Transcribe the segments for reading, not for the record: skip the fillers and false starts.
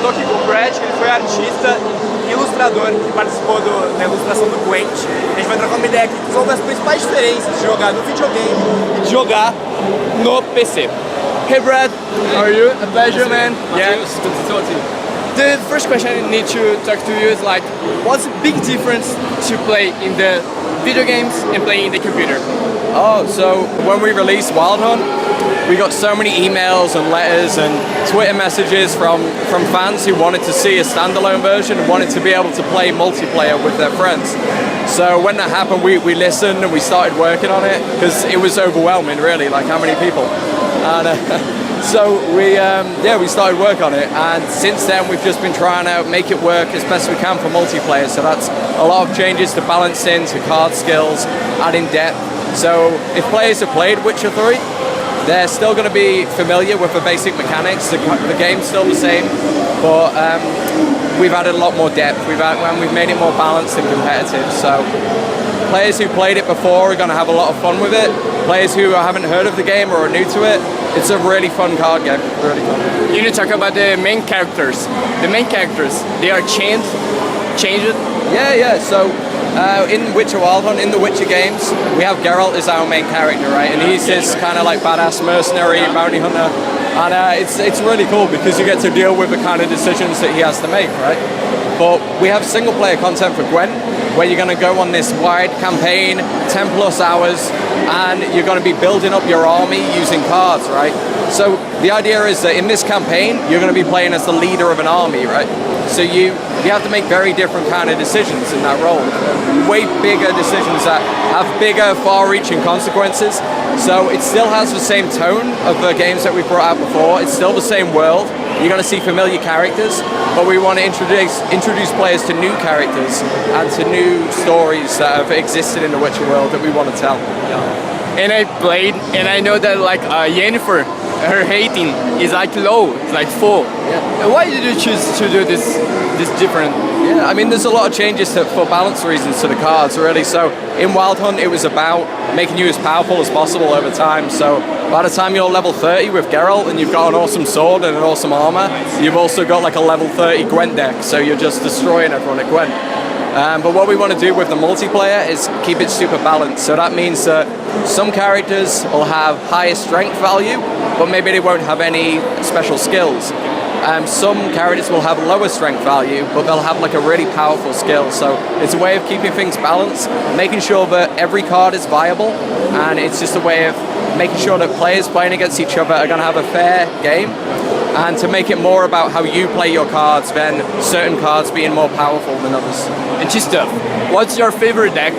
estou aqui com o Brad, que ele foi artista e ilustrador que participou da ilustração do Gwent. A gente vai trocar uma ideia aqui sobre as principais diferenças de jogar no videogame e de jogar no PC. Hey Brad, how are you? A pleasure, man. Matheus, good to talk to you. The first question I need to talk to you is like, what's the big difference to play in the video games and playing in the computer? Oh, so when we released Wild Hunt, we got so many emails and letters and Twitter messages from fans who wanted to see a standalone version and wanted to be able to play multiplayer with their friends. So when that happened, we listened and we started working on it because it was overwhelming, really, like how many people. And so we started work on it, and since then we've just been trying to make it work as best we can for multiplayer. So that's a lot of changes to balancing, to card skills, adding depth. So if players have played Witcher 3, they're still going to be familiar with the basic mechanics. The game's still the same, but we've added a lot more depth. We've made it more balanced and competitive. So players who played it before are going to have a lot of fun with it. Players who haven't heard of the game or are new to it, it's a really fun card game. Really fun. You need to talk about the main characters. The main characters, they are changed. Yeah. So in Witcher Wild Hunt, in the Witcher games, we have Geralt as our main character, right? And he's this kind of like badass mercenary bounty hunter. And it's really cool because you get to deal with the kind of decisions that he has to make, right? But we have single player content for Gwent, where you're going to go on this wide campaign, 10 plus hours, and you're going to be building up your army using cards, right? So the idea is that in this campaign, you're going to be playing as the leader of an army, right? So you have to make very different kind of decisions in that role. Way bigger decisions that have bigger, far-reaching consequences. So it still has the same tone of the games that we brought out before. It's still the same world. You're going to see familiar characters, but we want to introduce players to new characters and to new stories that have existed in the Witcher world that we want to tell. And I played, and I know that like Yennefer, her hating is like low, it's like full. Yeah. And why did you choose to do this different? Yeah, I mean, there's a lot of changes for balance reasons to the cards, really. So in Wild Hunt, it was about making you as powerful as possible over time. So by the time you're level 30 with Geralt and you've got an awesome sword and an awesome armor, you've also got like a level 30 Gwent deck, so you're just destroying everyone at Gwent. But what we want to do with the multiplayer is keep it super balanced. So that means that some characters will have higher strength value, but maybe they won't have any special skills. Some characters will have lower strength value, but they'll have like a really powerful skill. So it's a way of keeping things balanced, making sure that every card is viable, and it's just a way of making sure that players playing against each other are going to have a fair game, and to make it more about how you play your cards than certain cards being more powerful than others. And just what's your favorite deck?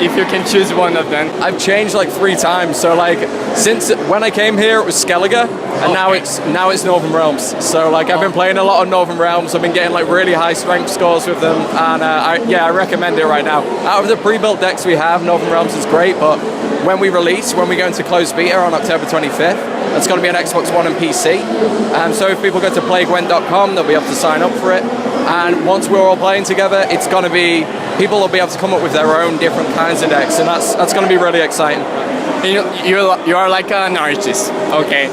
If you can choose one of them. I've changed like 3 times. So like since when I came here, it was Skellige, and now it's Northern Realms. So like I've been playing a lot of Northern Realms. I've been getting like really high strength scores with them, and I recommend it right now. Out of the pre-built decks we have, Northern Realms is great, but when we go into closed beta on October 25th, it's going to be on Xbox One and PC. So if people go to playgwent.com, they'll be able to sign up for it. And once we're all playing together, it's going to be, people will be able to come up with their own different kinds of decks, and that's going to be really exciting. You are like an artist, okay?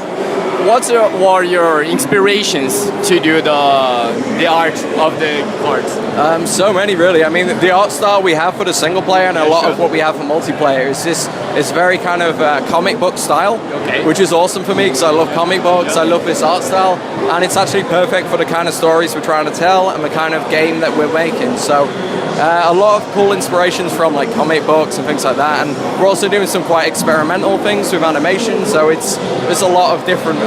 What were your inspirations to do the art of the cards? So many, really. I mean, the art style we have for the single player and a lot of what we have for multiplayer is it's very kind of comic book style, which is awesome for me because I love comic books. I love this art style, and it's actually perfect for the kind of stories we're trying to tell and the kind of game that we're making. So a lot of cool inspirations from like comic books and things like that, and we're also doing some quite experimental things with animation. So there's a lot of different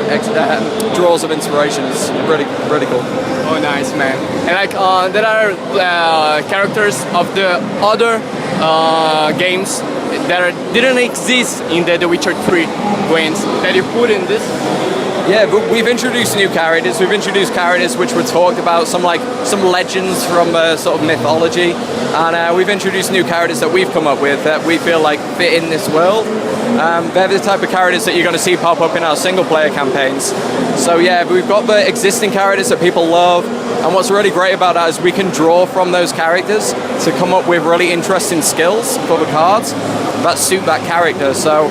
draws of inspiration. It's really cool. Oh, nice, man. And like there are characters of the other games that didn't exist in the Witcher 3 Gwent that you put in this. Yeah, but we've introduced new characters. We've introduced characters which were talked about, some legends from sort of mythology, and we've introduced new characters that we've come up with that we feel like fit in this world. They're the type of characters that you're going to see pop up in our single player campaigns. So yeah, we've got the existing characters that people love, and what's really great about that is we can draw from those characters to come up with really interesting skills for the cards that suit that character. So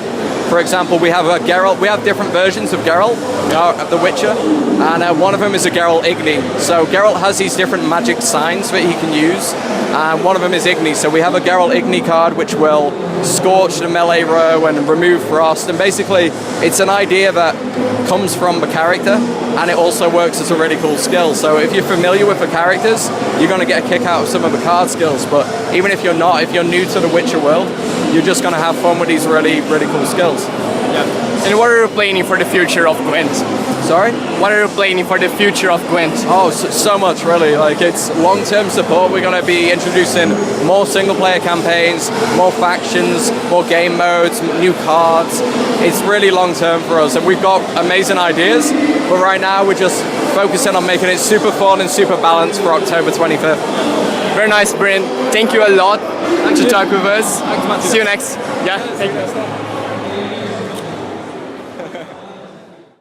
For example, we have a Geralt. We have different versions of Geralt, of the Witcher, and one of them is a Geralt Igni. So Geralt has these different magic signs that he can use, and one of them is Igni. So we have a Geralt Igni card which will scorch the melee row and remove frost, and basically it's an idea that comes from the character, and it also works as a really cool skill. So if you're familiar with the characters, you're going to get a kick out of some of the card skills, but even if you're not, if you're new to the Witcher world, you're just going to have fun with these really, really cool skills. Yeah. And what are you planning for the future of Gwent? Sorry? What are you planning for the future of Gwent? Oh, so much really. Like, it's long-term support. We're going to be introducing more single-player campaigns, more factions, more game modes, new cards. It's really long-term for us, and we've got amazing ideas, but right now we're just focusing on making it super fun and super balanced for October 25th. Very nice, Brian. Thank you a lot to talk with us. Thanks, Matheus. See you next. Yeah, thank you.